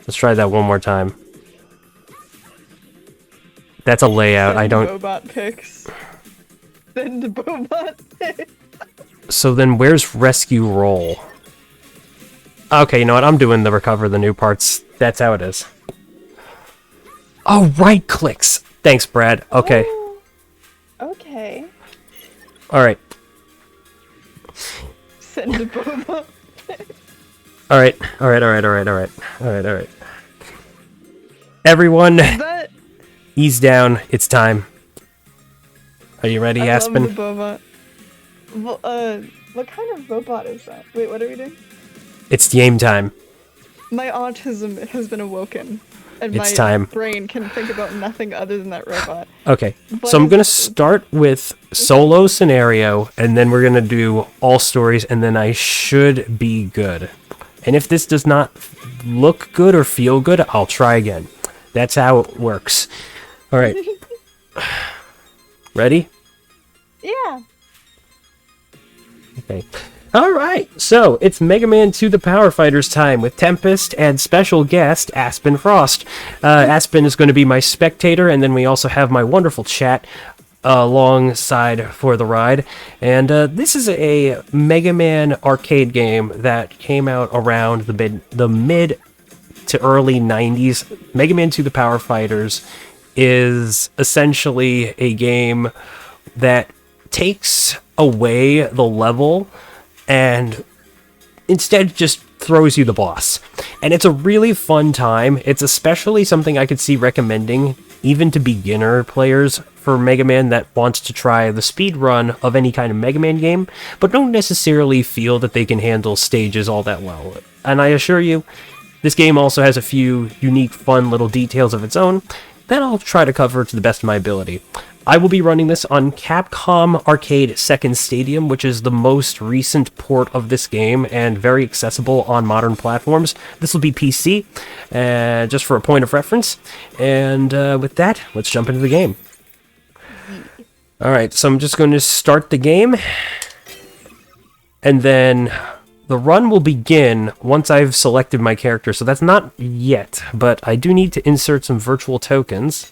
Let's try that one more time. That's a layout. I don't... Bobot picks. Send Bobot picks. So then where's rescue roll? Okay, you know what? I'm doing the recover the new parts. That's how it is. Oh, right clicks. Thanks, Brad. Okay. Oh, okay. Alright. Send Bobot picks. Alright. Everyone, That... ease down. It's time. Are you ready, Aspen? I love the Bobot. Well, what kind of robot is that? Wait, what are we doing? It's game time. My autism has been awoken, and It's my time. brain can think about nothing other than that robot. Okay, But so I'm gonna it's- start with solo scenario, and then we're gonna do all stories, and then I should be good. And if this does not look good or feel good, I'll try again. That's how it works. All right. Ready? Yeah. Okay. All right. So it's Mega Man 2 the Power Fighters time with Tempest and special guest Aspen Frost. Aspen is going to be my spectator, and then we also have my wonderful chat alongside for the ride. And this is a Mega Man arcade game that came out around the mid to early 90s. Mega Man 2 the Power Fighters is essentially a game that takes away the level and instead just throws you the boss. And it's a really fun time. It's especially something I could see recommending even to beginner players for Mega Man that wants to try the speed run of any kind of Mega Man game, but don't necessarily feel that they can handle stages all that well. And I assure you, this game also has a few unique, fun little details of its own that I'll try to cover to the best of my ability. I will be running this on Capcom Arcade Second Stadium, which is the most recent port of this game and very accessible on modern platforms. This will be PC, just for a point of reference. And with that, let's jump into the game. Alright, so I'm just going to start the game, and then the run will begin once I've selected my character, so that's not yet, but I do need to insert some virtual tokens.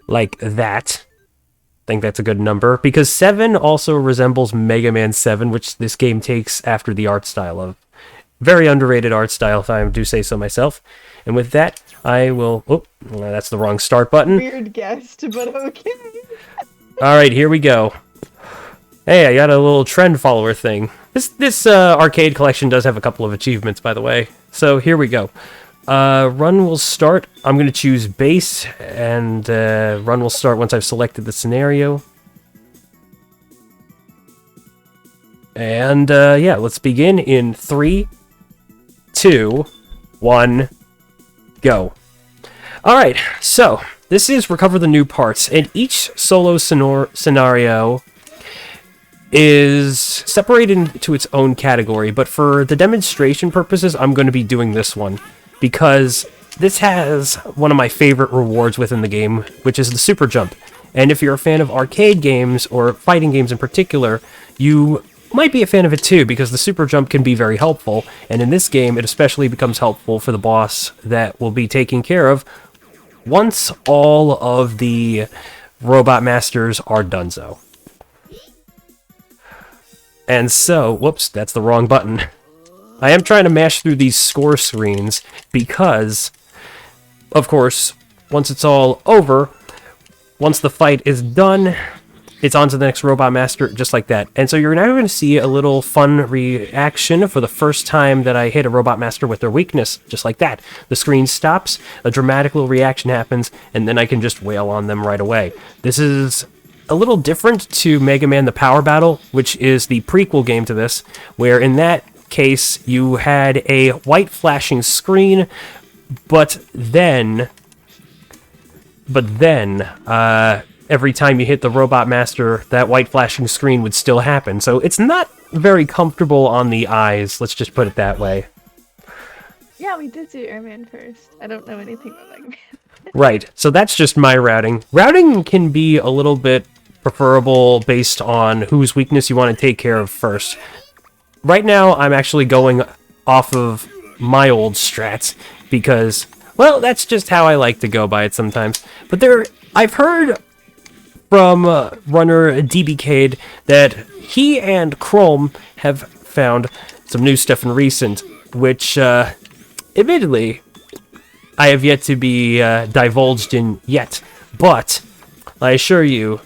Like that. I think that's a good number, because 7 also resembles Mega Man 7, which this game takes after the art style of. Very underrated art style, if I do say so myself. And with that, I will... Oh, that's the wrong start button. Weird guest, but okay. Alright, here we go. Hey, I got a little trend follower thing. This arcade collection does have a couple of achievements, by the way. So here we go. Run will start. I'm going to choose base, and run will start once I've selected the scenario. And yeah, let's begin in 3, 2, 1, go. Alright, so this is Recover the New Parts, and each solo scenario is separated into its own category, but for the demonstration purposes, I'm going to be doing this one, because this has one of my favorite rewards within the game, which is the super jump. And if you're a fan of arcade games, or fighting games in particular, you might be a fan of it too, because the super jump can be very helpful, and in this game it especially becomes helpful for the boss that will be taken care of once all of the Robot Masters are donezo. And so, whoops, that's the wrong button. I am trying to mash through these score screens because, of course, once it's all over, once the fight is done, it's on to the next Robot Master, just like that. And so you're now going to see a little fun reaction for the first time that I hit a Robot Master with their weakness, just like that. The screen stops, a dramatic little reaction happens, and then I can just wail on them right away. This is a little different to Mega Man the Power Battle, which is the prequel game to this, where in that case you had a white flashing screen, but then every time you hit the Robot Master, that white flashing screen would still happen. So it's not very comfortable on the eyes, let's just put it that way. Yeah, we did do Airman first. I don't know anything about Mega Man. Right, so that's just my routing. Routing can be a little bit preferable based on whose weakness you want to take care of first. Right now, I'm actually going off of my old strats because, well, that's just how I like to go by it sometimes. But I've heard from runner DBK'd that he and Chrome have found some new stuff in recent, which, admittedly, I have yet to be divulged in yet. But I assure you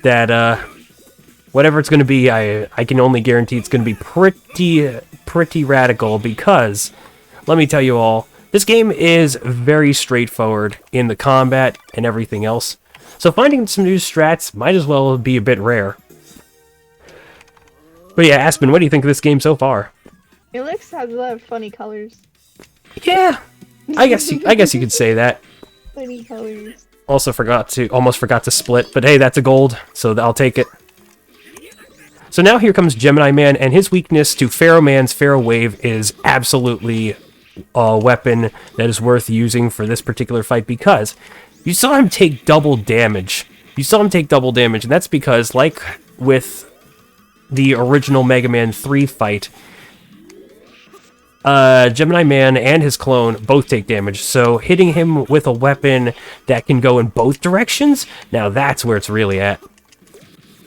that whatever it's going to be, I can only guarantee it's going to be pretty radical because, let me tell you all, this game is very straightforward in the combat and everything else. So finding some new strats might as well be a bit rare. But yeah, Aspen, what do you think of this game so far? It has a lot of funny colors. Yeah, I guess you could say that. Funny colors. Almost forgot to split, but hey, that's a gold, so I'll take it. So now here comes Gemini Man, and his weakness to Pharaoh Man's Pharaoh Wave is absolutely a weapon that is worth using for this particular fight because you saw him take double damage. And that's because, like with the original Mega Man 3 fight, Gemini Man and his clone both take damage, so hitting him with a weapon that can go in both directions, now that's where it's really at.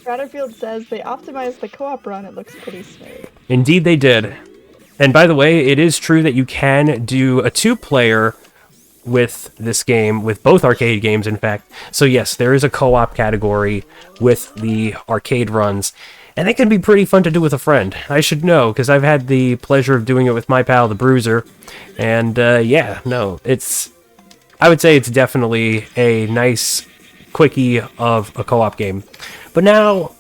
Battlefield says they optimized the co-op run, it looks pretty smooth. Indeed they did. And by the way, it is true that you can do a 2-player with this game, with both arcade games, in fact. So yes, there is a co-op category with the arcade runs, and they can be pretty fun to do with a friend. I should know, because I've had the pleasure of doing it with my pal, the Bruiser, and yeah, no, I would say it's definitely a nice quickie of a co-op game. But now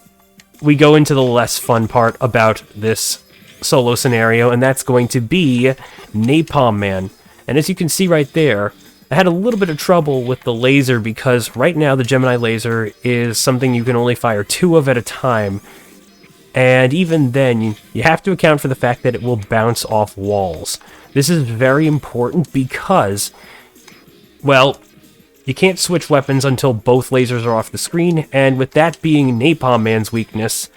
we go into the less fun part about this solo scenario, and that's going to be Napalm Man. And as you can see right there, I had a little bit of trouble with the laser because right now the Gemini laser is something you can only fire 2 of at a time. And even then, you have to account for the fact that it will bounce off walls. This is very important because, well, you can't switch weapons until both lasers are off the screen, and with that being Napalm Man's weakness,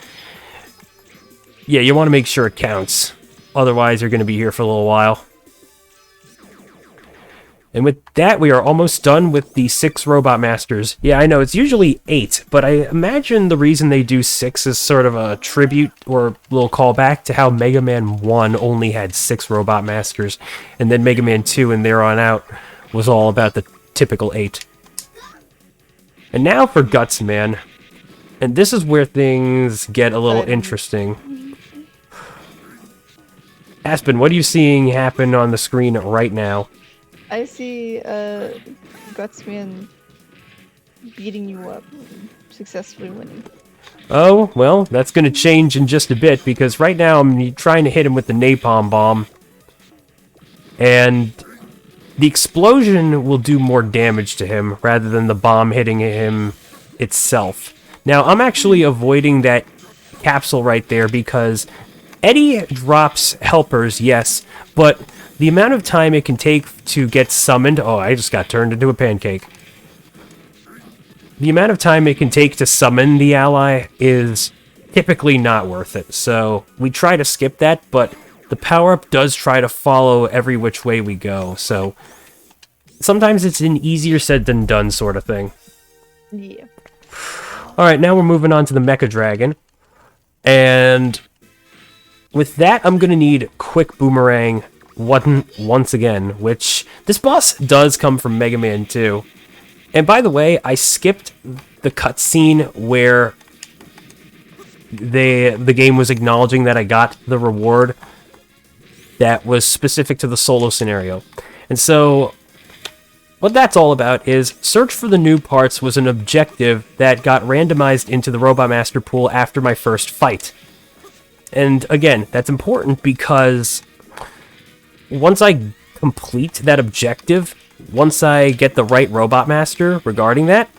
yeah, you want to make sure it counts. Otherwise, you're going to be here for a little while. And with that, we are almost done with the 6 Robot Masters. Yeah, I know, it's usually 8, but I imagine the reason they do 6 is sort of a tribute or a little callback to how Mega Man 1 only had 6 Robot Masters, and then Mega Man 2 and there on out was all about the typical 8. And now for Guts Man. And this is where things get a little interesting. Aspen, what are you seeing happen on the screen right now? I see Gutsman beating you up, successfully winning. Oh, well, that's going to change in just a bit, because right now I'm trying to hit him with the napalm bomb. And the explosion will do more damage to him, rather than the bomb hitting him itself. Now, I'm actually avoiding that capsule right there, because Eddie drops helpers, yes, but the amount of time it can take to get summoned... Oh, I just got turned into a pancake. The amount of time it can take to summon the ally is typically not worth it. So we try to skip that, but the power-up does try to follow every which way we go. So sometimes it's an easier said than done sort of thing. Yeah. Alright, now we're moving on to the Mecha Dragon. And with that, I'm going to need Quick Boomerang once again, which this boss does come from Mega Man 2. And by the way, I skipped the cutscene where the game was acknowledging that I got the reward that was specific to the solo scenario. And so what that's all about is search for the new parts was an objective that got randomized into the Robot Master pool after my first fight. And again, that's important because once I complete that objective, once I get the right Robot Master regarding that,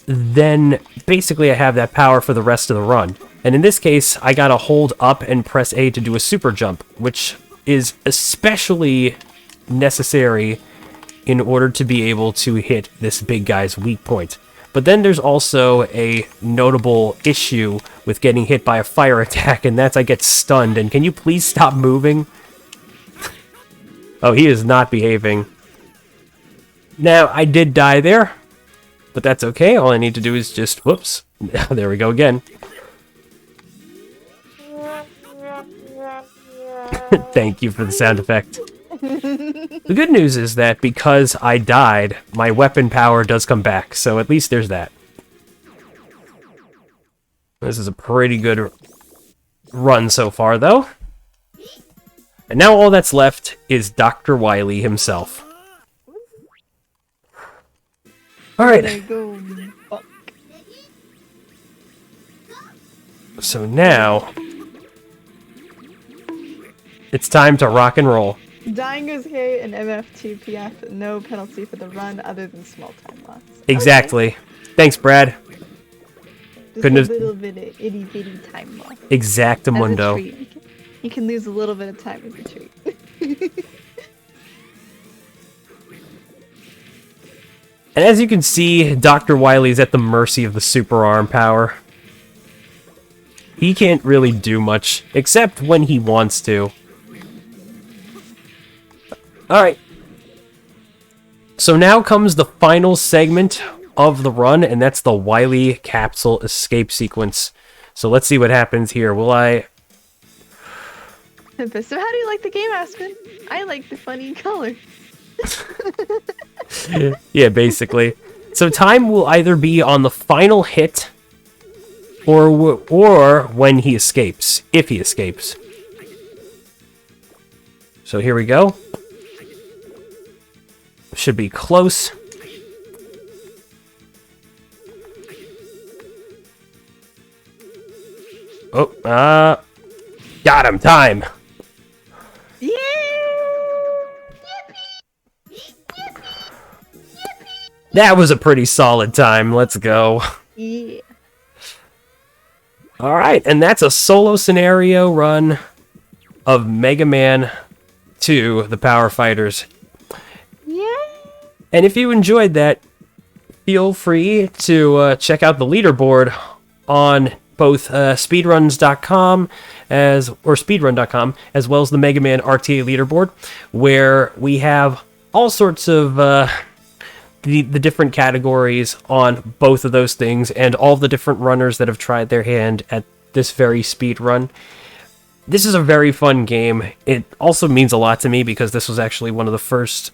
then basically I have that power for the rest of the run. And in this case, I gotta hold up and press A to do a super jump, which is especially necessary in order to be able to hit this big guy's weak point. But then there's also a notable issue with getting hit by a fire attack, and that's I get stunned. And can you please stop moving? Oh, he is not behaving. Now, I did die there, but that's okay. All I need to do is just... Whoops. There we go again. Thank you for the sound effect. The good news is that because I died, my weapon power does come back, so at least there's that. This is a pretty good run so far, though. And now all that's left is Dr. Wily himself. Alright. So now... it's time to rock and roll. Dying is okay in MF2PF, no penalty for the run other than small time loss. Exactly. Okay. Thanks, Brad. Just a little bit of itty bitty time loss. Exactamundo. You can lose a little bit of time as a treat. And as you can see, Dr. Wily's at the mercy of the super arm power. He can't really do much, except when he wants to. Alright. So now comes the final segment of the run, and that's the Wily capsule escape sequence. So let's see what happens here. Will I... So how do you like the game, Aspen? I like the funny color. Yeah, basically. So time will either be on the final hit, or when he escapes, if he escapes. So here we go. Should be close. Oh, got him, time. Yeah! That was a pretty solid time. Let's go. Yeah. Alright, and that's a solo scenario run of Mega Man 2, The Power Fighters. Yeah. And if you enjoyed that, feel free to check out the leaderboard on both speedruns.com or speedrun.com, as well as the Mega Man RTA leaderboard, where we have all sorts of the different categories on both of those things, and all the different runners that have tried their hand at this very speed run. This is a very fun game. It also means a lot to me because this was actually one of the first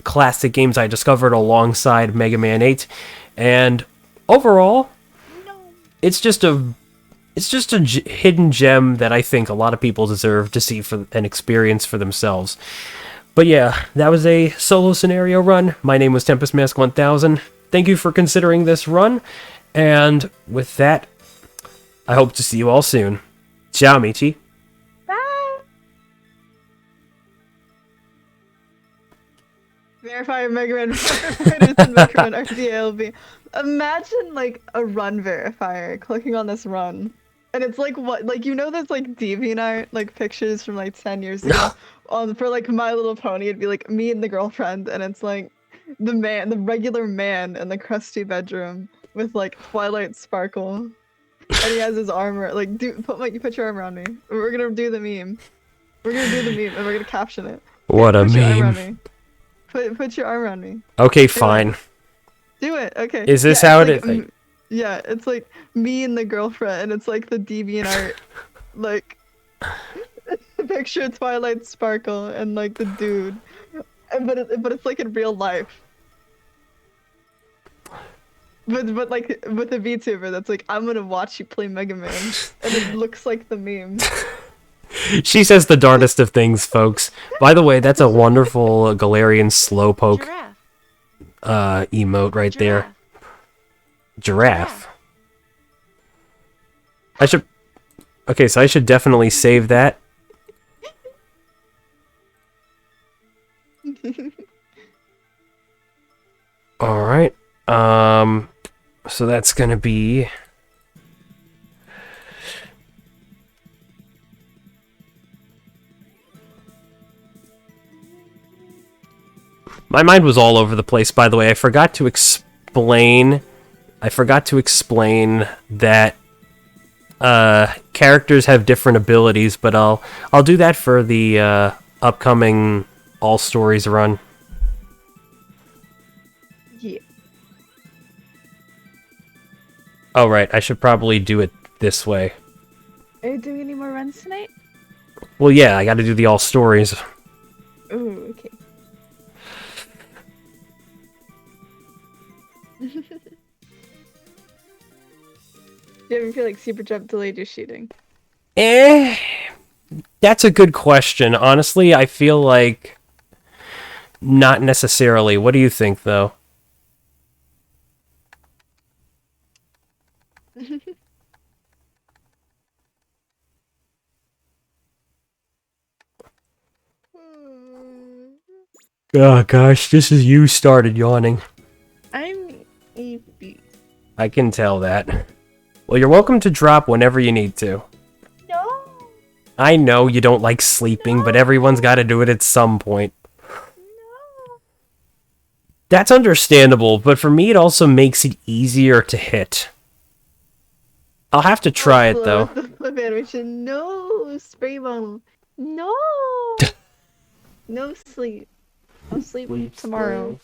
classic games I discovered alongside Mega Man 8, and overall, it's just a hidden gem that I think a lot of people deserve to see for and experience for themselves. But yeah, that was a solo scenario run. My name was TempestMask1000. Thank you for considering this run, and with that, I hope to see you all soon. Ciao, amici. Bye! Verify Mega Man Fighters and Mega Man RDLB. Imagine, like, a run verifier clicking on this run. And it's like, what, like, you know those, like, DeviantArt, like, pictures from, like, 10 years ago? For, like, My Little Pony, it'd be, like, me and the girlfriend, and it's, like, the regular man in the crusty bedroom with, like, Twilight Sparkle. And he has his armor, like, put your arm around me. We're gonna do the meme. We're gonna do the meme, and we're gonna caption it. What a Put your arm around meme. me. Put your arm around me. Okay, fine. Do it, okay. Is this how it is? Yeah, it's like me and the girlfriend, and it's like the DeviantArt, like, picture Twilight Sparkle and like the dude, but it's like in real life. But like with a VTuber that's like, I'm gonna watch you play Mega Man, and it looks like the meme. She says the darndest of things, folks. By the way, that's a wonderful Galarian Slowpoke emote right there. Giraffe. I should... Okay, so I should definitely save that. Alright. So that's gonna be... My mind was all over the place, by the way. I forgot to explain that characters have different abilities, but I'll do that for the upcoming all stories run. Yeah. Oh, right. I should probably do it this way. Are you doing any more runs tonight? Well, yeah, I gotta do the all stories. Ooh, okay. Do you ever feel like Super Jump delayed your shooting? That's a good question. Honestly, I feel like not necessarily. What do you think, though? Oh gosh, this is you started yawning. I'm a beast. I can tell that. Well, you're welcome to drop whenever you need to. No. I know you don't like sleeping, but everyone's got to do it at some point. No. That's understandable, but for me it also makes it easier to hit. I'll have to try it, though. The flip animation. No spray bottle. No. No sleep. I'll sleep tomorrow.